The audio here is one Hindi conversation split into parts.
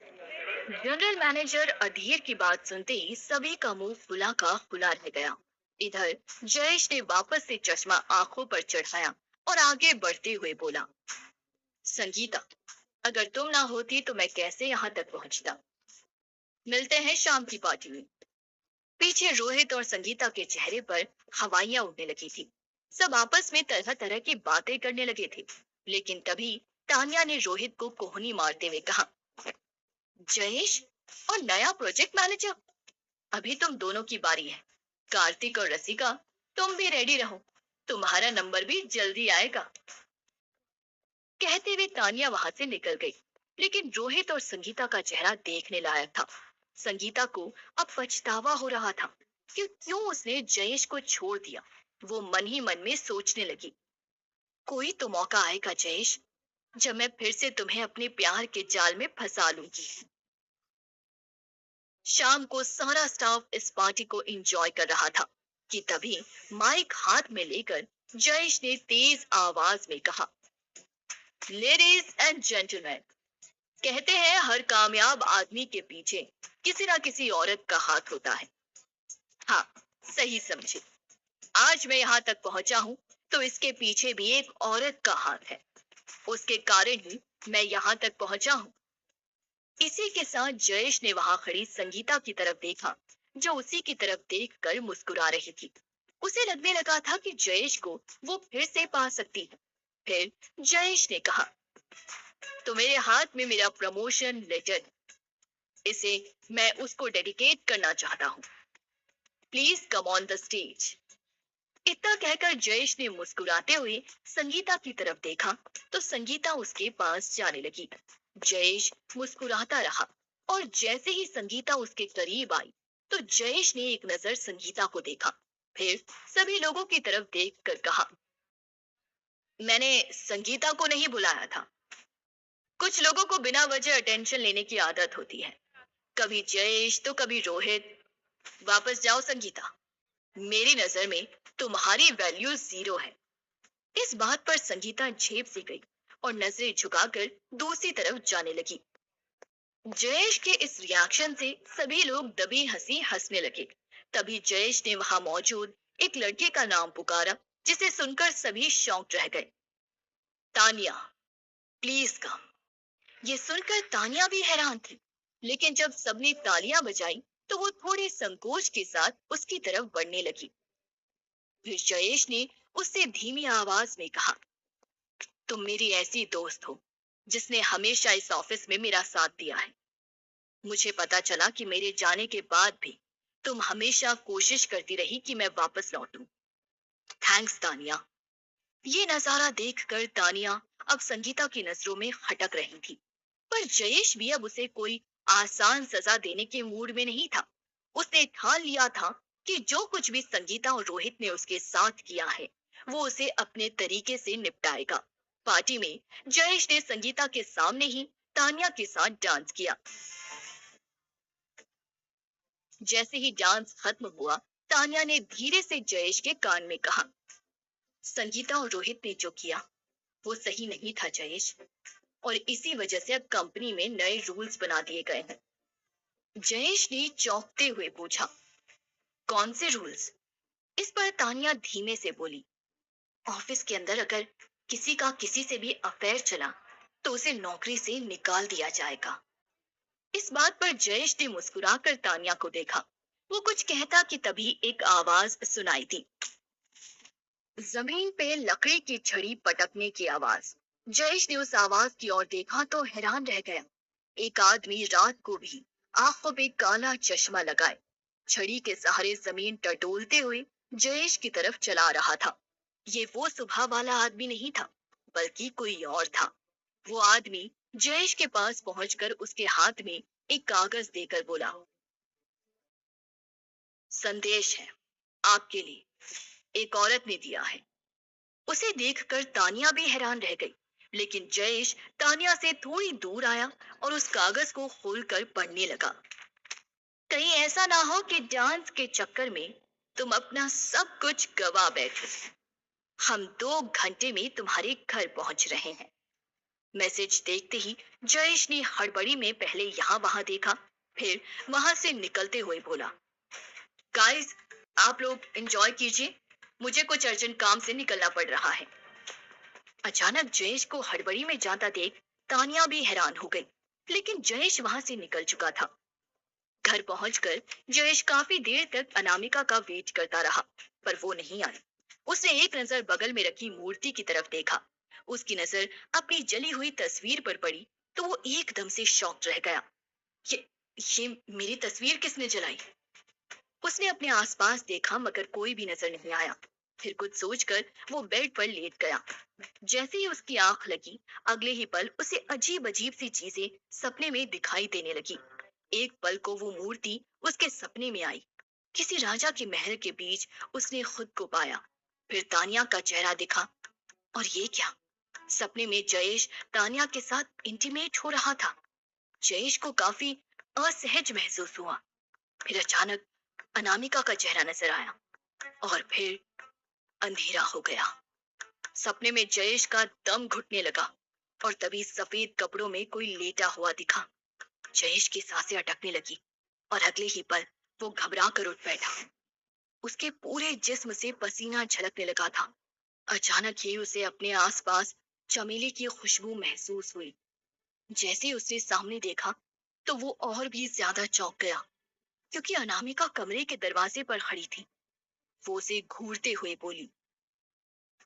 जनरल मैनेजर अधीर की बात सुनते ही सभी का मुंह फुला का फुला रह गया। इधर जयेश ने वापस से चश्मा आंखों पर चढ़ाया और आगे बढ़ते हुए बोला, संगीता, अगर तुम ना होती तो मैं कैसे यहाँ तक पहुंचता। मिलते हैं शाम की पार्टी में। पीछे रोहित और संगीता के चेहरे पर हवाइयां उड़ने लगी थी। सब आपस में तरह तरह की बातें करने लगे थे। लेकिन तभी तान्या ने रोहित को कोहनी मारते हुए कहा, जयेश और नया प्रोजेक्ट मैनेजर, अभी तुम दोनों की बारी है। कार्तिक और रसिका, तुम भी रेडी रहो, तुम्हारा नंबर भी जल्दी आएगा। कहते हुए तानिया वहां से निकल गई। लेकिन रोहित और संगीता का चेहरा देखने लायक था। संगीता को अब पछतावा हो रहा था कि क्यों उसने जयेश को छोड़ दिया। वो मन ही मन में सोचने लगी, कोई तो मौका आएगा जयेश, जब मैं फिर से तुम्हें अपने प्यार के जाल में फंसा लूंगी। शाम को सारा स्टाफ इस पार्टी को एंजॉय कर रहा था कि तभी माइक हाथ में लेकर जयेश ने तेज आवाज में कहा, लेडीज एंड जेंटलमैन, कहते हैं हर कामयाब आदमी के पीछे किसी ना किसी औरत का हाथ होता है। हाँ, सही समझे। आज मैं यहाँ तक पहुंचा हूँ तो इसके पीछे भी एक औरत का हाथ है। उसके कारण ही मैं यहाँ तक पहुंचा हूँ। इसी के साथ जयेश ने वहां खड़ी संगीता की तरफ देखा, जो उसी की तरफ देखकर मुस्कुरा रही थी। उसे लगने लगा था कि जयेश को वो फिर से पा सकती है। फिर जयेश ने कहा, तो मेरे हाथ में मेरा प्रमोशन लेटर, इसे मैं उसको डेडिकेट करना चाहता हूँ। Please come on the stage. इतना कहकर जयेश ने मुस्कुराते हुए संगीता की तरफ देखा तो संगीता उसके पास जाने लगी। जयेश मुस्कुराता रहा और जैसे ही संगीता उसके करीब आई तो जयेश ने एक नजर संगीता को देखा। फिर सभी लोगों की तरफ देखकर कहा, मैंने संगीता को नहीं बुलाया था। कुछ लोगों को बिना वजह अटेंशन लेने की आदत होती है, कभी जयेश तो कभी रोहित। वापस जाओ संगीता, मेरी नजर में तुम्हारी वैल्यू जीरो है। इस बात पर संगीता झेप सी गई और नजरें झुकाकर दूसरी तरफ जाने लगी। जयेश के इस रिएक्शन से सभी लोग दबी हंसी हंसने लगे। तभी जयेश ने वहां मौजूद एक लड़के का नाम पुकारा, जिसे सुनकर सभी शॉक्ड रह गए। Tania, please come. ये सुनकर तानिया भी हैरान थी। लेकिन जब सबने तालियां बजाई तो वो थोड़े संकोच के साथ उसकी तरफ बढ़ने लगी। फिर जयेश ने उससे धीमी आवाज में कहा, तुम मेरी ऐसी दोस्त हो जिसने हमेशा इस ऑफिस में मेरा साथ दिया है। मुझे पता चला कि मेरे जाने के बाद भी तुम हमेशा कोशिश करती रही कि मैं वापस लौटूं। थैंक्स तानिया। ये नजारा देखकर तानिया अब संगीता की नजरों में खटक रही थी। पर जयेश भी अब उसे कोई आसान सजा देने के मूड में नहीं था। उसने ठान लिया था कि जो कुछ भी संगीता और रोहित ने उसके साथ किया है वो उसे अपने तरीके से निपटाएगा। पार्टी में जयेश ने संगीता के सामने ही तानिया के साथ डांस किया। जैसे ही डांस खत्म हुआ, तानिया ने धीरे से जयेश के कान में कहा, संगीता और रोहित ने जो किया वो सही नहीं था जयेश, और इसी वजह से अब कंपनी में नए रूल्स बना दिए गए हैं। जयेश ने चौंकते हुए पूछा, कौन से रूल्स? इस पर तानिया धीमे से बोली, ऑफिस के अंदर अगर किसी का किसी से भी अफेयर चला तो उसे नौकरी से निकाल दिया जाएगा। इस बात पर जयेश ने मुस्कुराकर तानिया को देखा। वो कुछ कहता कि तभी एक आवाज सुनाई दी, जमीन पे लकड़ी की छड़ी पटकने की आवाज। जयेश ने उस आवाज की ओर देखा तो हैरान रह गया। एक आदमी रात को भी आंखों पे काला चश्मा लगाए छड़ी के सहारे जमीन टटोलते हुए जयेश की तरफ चला रहा था। ये वो सुबह वाला आदमी नहीं था, बल्कि कोई और था। वो आदमी जयेश के पास पहुंचकर उसके हाथ में एक कागज देकर बोला, संदेश है आपके लिए, एक औरत ने दिया है। उसे देखकर तानिया भी हैरान रह गई। लेकिन जयेश तानिया से थोड़ी दूर आया और उस कागज को खोलकर पढ़ने लगा। कहीं ऐसा ना हो कि डांस के चक्कर में तुम अपना सब कुछ गवा बैठो। हम 2 घंटे में तुम्हारे घर पहुंच रहे हैं। मैसेज देखते ही जयेश ने हड़बड़ी में पहले यहाँ वहां देखा, फिर वहां से निकलते हुए बोला, गाइस, आप लोग एंजॉय कीजिए, मुझे कुछ अर्जेंट काम से निकलना पड़ रहा है। अचानक जयेश को हड़बड़ी में जाता देख तानिया भी हैरान हो गई, लेकिन जयेश वहां से निकल चुका था। घर पहुंचकर जयेश काफी देर तक अनामिका का वेट करता रहा, पर वो नहीं आई। उसने एक नजर बगल में रखी मूर्ति की तरफ देखा। उसकी नजर अपनी जली हुई तस्वीर पर पड़ी तो वो एकदम से शॉक्ड रह गया। ये ये मेरी तस्वीर किसने जलाई? उसने अपने आसपास देखा मगर कोई भी नजर नहीं आया। फिर कुछ सोचकर वो बेड पर लेट गया। जैसे ही उसकी आंख लगी, अगले ही पल उसे अजीब अजीब सी चीजें सपने में दिखाई देने लगी। एक पल को वो मूर्ति उसके सपने में आई। किसी राजा के महल के बीच उसने खुद को पाया। फिर तानिया का चेहरा दिखा। और ये क्या? सपने में जयेश तानिया के साथ इंटीमेट हो रहा था। जयेश को काफी असहज महसूस हुआ। फिर अचानक अनामिका का चेहरा नजर आया और फिर अंधेरा हो गया। सपने में जयेश का दम घुटने लगा और तभी सफेद कपड़ों में कोई लेटा हुआ दिखा। जयेश की सांसें अटकने लगी और अगले ही पल वो घबरा कर उठ बैठा। उसके पूरे जिस्म से पसीना झलकने लगा था। अचानक ही उसे अपने आसपास चमेली की खुशबू महसूस हुई। जैसे ही उसने सामने देखा तो वो और भी ज्यादा चौंक गया, क्योंकि अनामिका कमरे के दरवाजे पर खड़ी थी। वो उसे घूरते हुए बोली,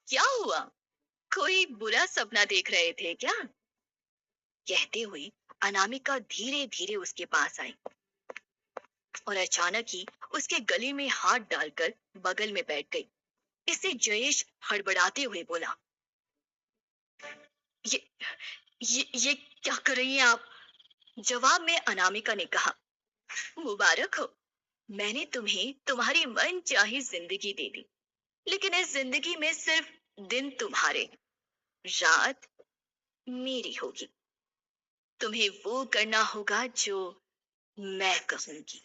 क्या हुआ? कोई बुरा सपना देख रहे थे क्या? कहते हुए अनामिका धीरे धीरे उसके पास आई और अचानक ही उसके गले में हाथ डालकर बगल में बैठ गई। इससे जयेश हड़बड़ाते हुए बोला, ये ये क्या कर रही हैं आप? जवाब में अनामिका ने कहा, मुबारक हो, मैंने तुम्हें तुम्हारी मन चाही जिंदगी दे दी, लेकिन इस जिंदगी में सिर्फ दिन तुम्हारे, रात मेरी होगी। तुम्हें वो करना होगा जो मैं कहूंगी।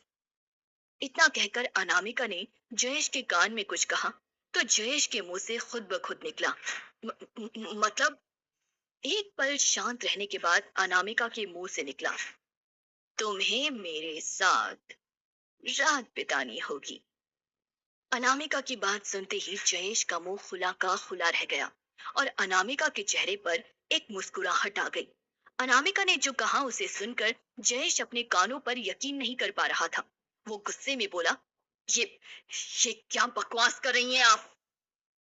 इतना कहकर अनामिका ने जयेश के कान में कुछ कहा तो जयेश के मुंह से खुद ब खुद निकला, मतलब। एक पल शांत रहने के बाद अनामिका के मुंह से निकला, तुम्हें मेरे साथ रात बितानी होगी। अनामिका की बात सुनते ही जयेश का मुंह खुला का खुला रह गया और अनामिका के चेहरे पर एक मुस्कुराहट आ गई। अनामिका ने जो कहा उसे सुनकर जयेश अपने कानों पर यकीन नहीं कर पा रहा था। वो गुस्से में बोला, ये ये क्या बकवास कर रही हैं आप?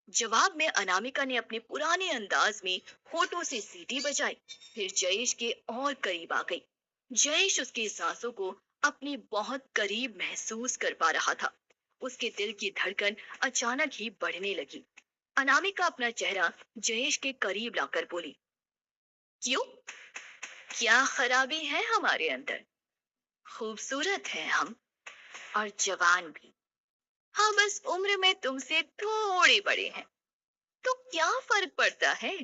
जवाब में अनामिका ने अपने पुराने अंदाज में होठों से सीटी बजाई, फिर जयेश के और करीब आ गई। जयेश उसकी सांसों को अपने बहुत करीब महसूस कर पा रहा था। उसके दिल की धड़कन अचानक ही बढ़ने लगी। अनामिका अपना चेहरा जयेश के करीब लाकर बोली, क्यों? क्या खराबी है हमारे अंदर? खूबसूरत हैं हम और जवान भी। हाँ, बस उम्र में तुमसे थोड़े बड़े हैं, तो क्या फर्क पड़ता है?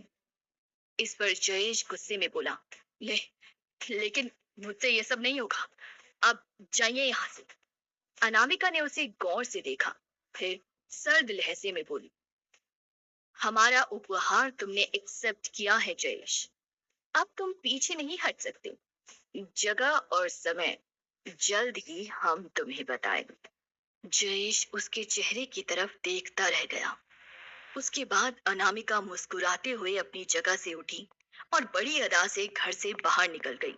इस पर जयेश गुस्से में बोला, ले लेकिन मुझसे ये सब नहीं होगा, अब जाइए यहाँ से। अनामिका ने उसे गौर से देखा, फिर सर्द लहजे में बोली, हमारा उपहार तुमने एक्सेप्ट किया है जयेश, अब तुम पीछे नहीं हट सकते। जगह और समय जल्द ही हम तुम्हें बताएंगे। जयेश उसके चेहरे की तरफ देखता रह गया। उसके बाद अनामिका मुस्कुराते हुए अपनी जगह से उठी और बड़ी अदा से घर से बाहर निकल गई।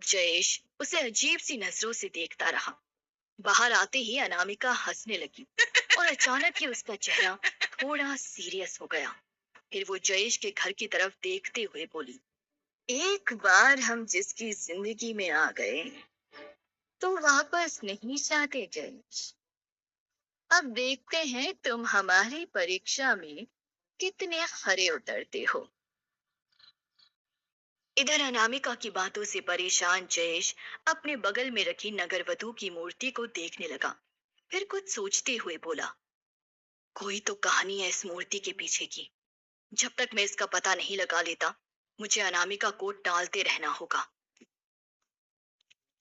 जयेश उसे अजीब सी नजरों से देखता रहा। बाहर आते ही अनामिका हंसने लगी और अचानक ही उसका चेहरा थोड़ा सीरियस हो गया। फिर वो जयेश के घर की तरफ देखते हुए बोली, एक बार हम जिसकी जिंदगी में आ गए तो वापस नहीं जाते जयेश। अब देखते हैं तुम हमारी परीक्षा में कितने खरे उतरते हो। इधर अनामिका की बातों से परेशान जयेश अपने बगल में रखी नगरवधु की मूर्ति को देखने लगा। फिर कुछ सोचते हुए बोला, कोई तो कहानी है इस मूर्ति के पीछे की। जब तक मैं इसका पता नहीं लगा लेता, मुझे अनामिका को टालते रहना होगा।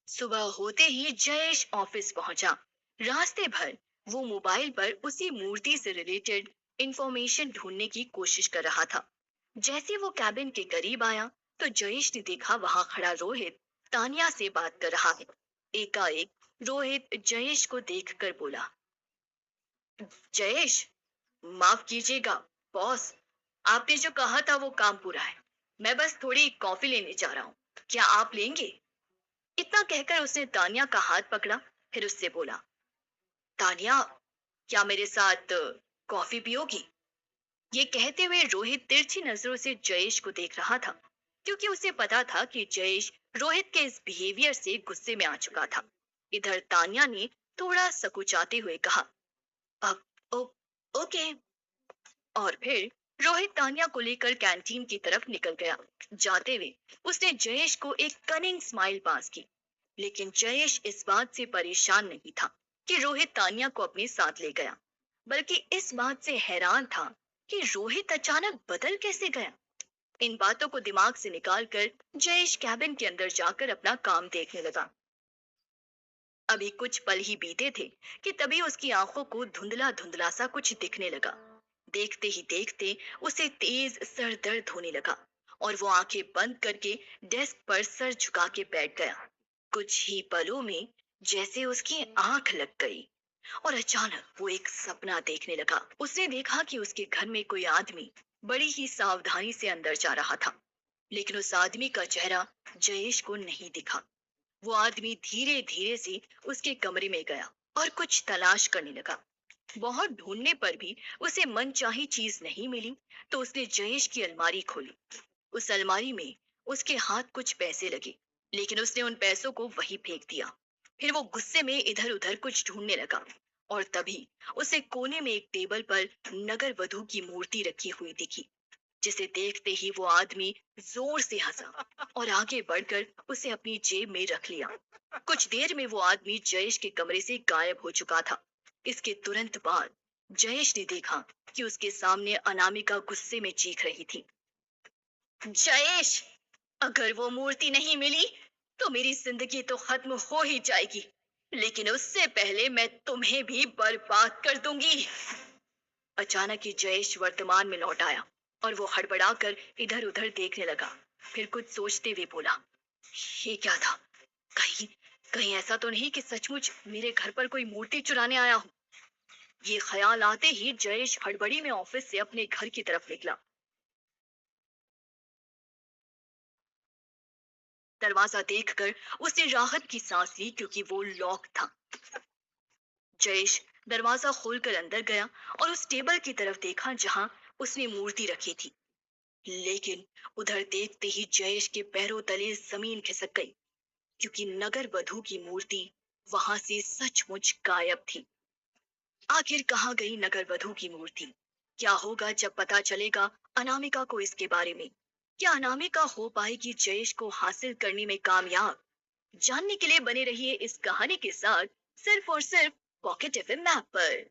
सुबह होते ही जयेश ऑफिस पहुंचा। रास्ते भर वो मोबाइल पर उसी मूर्ति से रिलेटेड इंफॉर्मेशन ढूंढने की कोशिश कर रहा था। जैसे वो कैबिन के करीब आया तो जयेश ने देखा वहां खड़ा रोहित तानिया से बात कर रहा है। एकाएक रोहित जयेश को देखकर बोला, जयेश, माफ कीजिएगा बॉस, आपने जो कहा था वो काम पूरा है। मैं बस थोड़ी कॉफी लेने जा रहा हूँ, क्या आप लेंगे? इतना कहकर उसने तानिया का हाथ पकड़ा, फिर उससे बोला, तानिया, क्या मेरे साथ कॉफी पियोगी? ये कहते हुए रोहित तिरछी नजरों से जयेश को देख रहा था, क्योंकि उसे पता था कि जयेश रोहित के इस बिहेवियर से गुस्से में आ चुका था। इधर तानिया ने थोड़ा सकुचाते हुए कहा, अब ओ, ओके। और फिर रोहित तानिया को लेकर कैंटीन की तरफ निकल गया। जाते हुए उसने जयेश को एक कनिंग स्माइल पास की, लेकिन जयेश इस बात से परेशान नहीं था कि रोहित तानिया को अपने साथ ले गया, बल्कि इस बात से हैरान था कि रोहित अचानक बदल कैसे गया। इन बातों को दिमाग से निकालकर जयेश कैबिन के अंदर जाकर अपना काम देखने लगा। अभी कुछ पल ही बीते थे कि तभी उसकी आंखों को धुंधला धुंधला सा कुछ दिखने लगा। देखते ही देखते उसे तेज सर दर्द होने लगा और वो आंखें बंद करके डेस्क पर सर झुका के बैठ गया। कुछ ही पलों में जैसे उसकी आंख लग गई और अचानक वो एक सपना देखने लगा। उसने देखा कि उसके घर में कोई आदमी बड़ी ही सावधानी से अंदर जा रहा था, लेकिन उस आदमी का चेहरा जयेश को नहीं दिखा। वो आदमी धीरे धीरे से उसके कमरे में गया और कुछ तलाश करने लगा। बहुत ढूंढने पर भी उसे मनचाही चीज नहीं मिली, तो उसने जयेश की अलमारी खोली। उस अलमारी में उसके हाथ कुछ पैसे लगे, लेकिन उसने उन पैसों को वहीं फेंक दिया। फिर वो गुस्से में इधर उधर कुछ ढूंढने लगा और तभी उसे कोने में एक टेबल पर नगर वधू की मूर्ति रखी हुई दिखी, जिसे देखते ही वो आदमी जोर से हंसा और आगे बढ़कर उसे अपनी जेब में रख लिया। कुछ देर में वो आदमी जयेश के कमरे से गायब हो चुका था। इसके तुरंत बाद जयेश ने देखा कि उसके सामने अनामिका गुस्से में चीख रही थी, जयेश, अगर वो मूर्ति नहीं मिली तो मेरी जिंदगी तो खत्म हो ही जाएगी, लेकिन उससे पहले मैं तुम्हें भी बर्बाद कर दूंगी। अचानक ही जयेश वर्तमान में लौट आया और वो हड़बड़ाकर इधर उधर देखने लगा। फिर कुछ सोचते हुए बोला, ये क्या था? कहीं कहीं ऐसा तो नहीं कि सचमुच मेरे घर पर कोई मूर्ति चुराने आया हो? ये ख्याल आते ही जयेश हड़बड़ी में ऑफिस से अपने घर की तरफ निकला। दरवाजा देखकर उसने राहत की सांस ली, क्योंकि वो लॉक था। जयेश दरवाजा खोलकर अंदर गया और उस टेबल की तरफ देखा जहां उसने मूर्ति रखी थी, लेकिन उधर देखते ही जयेश के पैरों तले जमीन खिसक गई, क्योंकि नगर वधू की मूर्ति वहां से सचमुच गायब थी। आखिर कहाँ गई नगर वधू की मूर्ति? क्या होगा जब पता चलेगा अनामिका को इसके बारे में? क्या अनामिका हो पाएगी जयेश को हासिल करने में कामयाब? जानने के लिए बने रहिए इस कहानी के साथ, सिर्फ और सिर्फ पॉकेट एफएम ऐप पर।